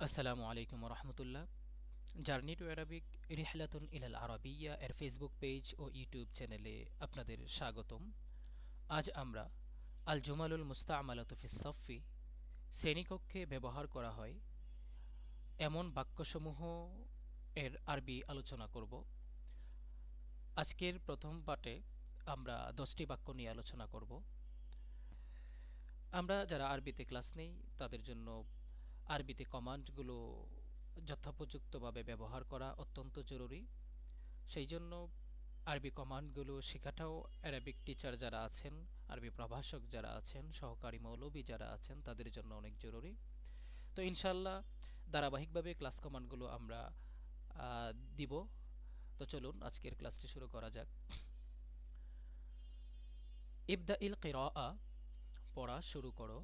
আসসালামু আলাইকুম রহমতুল্লাহ। Journey to Arabic রিহলাতুন ইলাল আরাবিয়া এর ফেসবুক পেজ ও ইউটিউব চ্যানেলে আপনাদের স্বাগতম। আজ আমরা আল জুমালুল মুস্তামালাতু ফিস সফফি শ্রেণীকক্ষে ব্যবহার করা হয় এমন বাক্যসমূহ এর আরবি আলোচনা করব। আজকের প্রথম পাঠে আমরা 10টি বাক্য নিয়ে আলোচনা করব। আমরা যারা আরবিতে ক্লাস নেই তাদের জন্য আরবিতে কমান্ডগুলো যথোপযুক্তভাবে ব্যবহার করা অত্যন্ত জরুরি। সেই জন্য আরবি কমান্ডগুলো শেখাটাও অ্যারাবিক টিচার যারা আছেন, আরবি প্রভাষক যারা আছেন, সহকারী মৌলবি যারা আছেন তাদের জন্য অনেক জরুরি। তো ইনশাল্লাহ ধারাবাহিকভাবে ক্লাস কমান্ডগুলো আমরা দিব। তো চলুন আজকের ক্লাসটি শুরু করা যাক। ইবদা ইল কিরাআ, পড়া শুরু করো।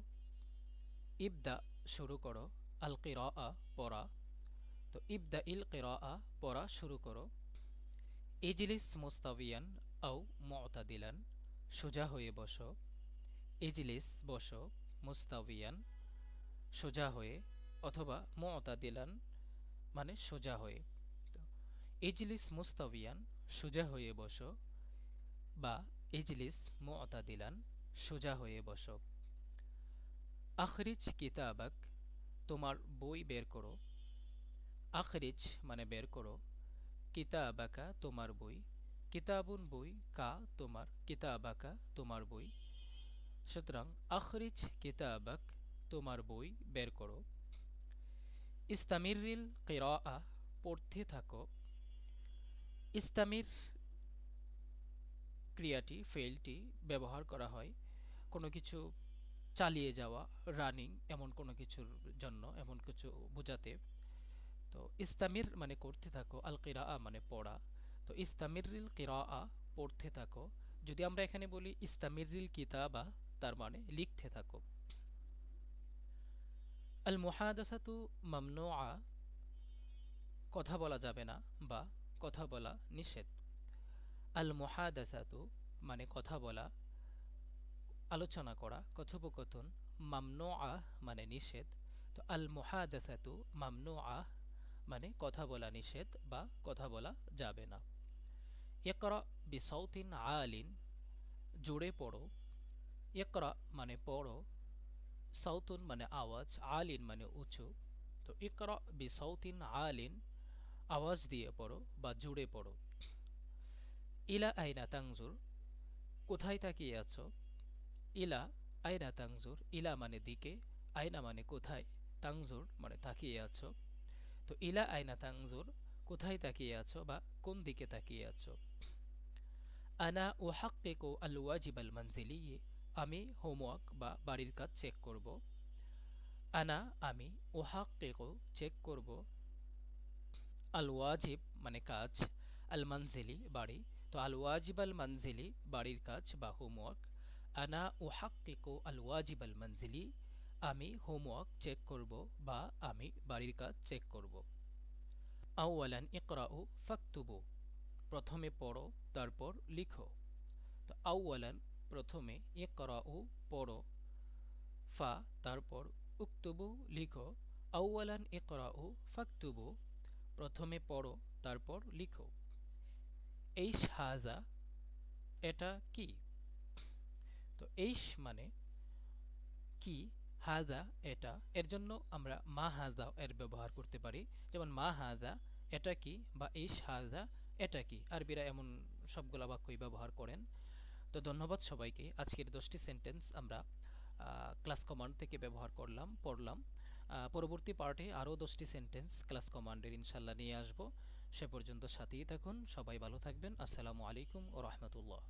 ইবদা, শুরু করো। আল কিরাআ, পড়া। তো ইবদা ইল কিরাআ, পড়া শুরু করো। ইজলিস মুস্তাবিয়ান আও মুতাদিলান, সোজা হয়ে বসো। ইজলিস, বসো। মুস্তাবিয়ান, সোজা হয়ে, অথবা মুতাদিলান মানে সোজা হয়ে। তো ইজলিস মুস্তাবিয়ান, সোজা হয়ে বসো, বা ইজলিস মুতাদিলান, সোজা হয়ে বসো। আখরিজ কিতাবাক, তোমার বই বের করো। আখরিজ মানে বের করো। কিতাবাকা, তোমার বই। কিতাবুন, বই। কা, তোমার। কিতাবাকা, তোমার বই। সুতরাং আখরিজ কিতাবাক, তোমার বই বের করো। ইস্তামিরিল কিরাআ, পড়তে থাকো। ইস্তামির ক্রিয়াটি, ফেলটি ব্যবহার করা হয় কোনো কিছু চালিয়ে যাওয়া, রানিং, এমন কোনো কিছুর জন্য, এমন কিছু বোঝাতে। তো ইস্তামির মানে করতে থাকো, আল কিরাআ মানে পড়া। তো ইস্তামিরিল কিরাআ, পড়তে থাকো। যদি আমরা এখানে বলি ইস্তামিরিল কিতাবা, তার মানে লিখতে থাকো। আল মুহাদাসাতু মামনুআ, কথা বলা যাবে না বা কথা বলা নিষেধ। আল মুহাদাসাতু মানে কথা বলা, আলোচনা করা, কথোপকথন। মামনুআ মানে নিষেধ। তো আল মুহাদাসাতু মামনুআ মানে কথা বলা নিষেধ বা কথা বলা যাবে না। ইকরা বিসাউতিন আলিন, জোরে পড়ো। ইকরা মানে পড়ো। সাউতুন মানে আওয়াজ, আলিন মানে উঁচু। তো ইকরা বিসাউতিন আলিন, আওয়াজ দিয়ে পড়ো বা জোরে পড়ো। ইলা আইনা তাংজুর, কোথায় তাকিয়ে আছো। ইলা আইনা তাংজুর, ইলা মানে দিকে, আইনা মানে কোথায়, তাংজুর মানে তাকিয়ে আছো। তো ইলা আইনা তাংজুর, কোথায় তাকিয়ে আছো বা কোন দিকে তাকিয়ে আছো। আনা উহাক্কিকু আল ওয়াজিব আল মানজিলি, আমি হোমওয়ার্ক বা বাড়ির কাজ চেক করব। আনা আমি, উহাক্কিকু চেক করব, আল ওয়াজিব মানে কাজ, আল মানজিলি বাড়ি। তো আল ওয়াজিব আল মানজিলি বাড়ির কাজ বা হোমওয়ার্ক। আনা উহাক্কিকু আল ওয়াজিব আল মানজিলি, আমি হোমওয়ার্ক চেক করব বা আমি বাড়ির কাজ চেক করব। আউয়ালান ইকরাউ ফাকতুবু, প্রথমে পড়ো তারপর লিখো। তো আউয়ালান প্রথমে, ইকরাউ পড়ো, ফা তারপর, উক্তুবু লিখো। আউয়ালান ইকরাউ ফাকতুবু, প্রথমে পড়ো তারপর লিখো। এইশ হাজা, এটা কি। তো এইশ মানে কি, হাজা এটা, এর জন্য আমরা মা হাজা এর ব্যবহার করতে পারি। যেমন মা হাজা এটা কি, বা এইশ হাজা এটা কি। আরবিরা এমন সবগুলা বাক্যই ব্যবহার করেন। তো ধন্যবাদ সবাইকে। আজকের 10টি সেন্টেন্স আমরা ক্লাস কমান্ড থেকে ব্যবহার করলাম, পড়লাম। পরবর্তী পার্টে আরও 10টি সেন্টেন্স ক্লাস কমান্ডের ইনশাল্লাহ নিয়ে আসব। সে পর্যন্ত সাথেই থাকুন। সবাই ভালো থাকবেন। আসসালামু আলাইকুম ও রহমতুল্লাহ।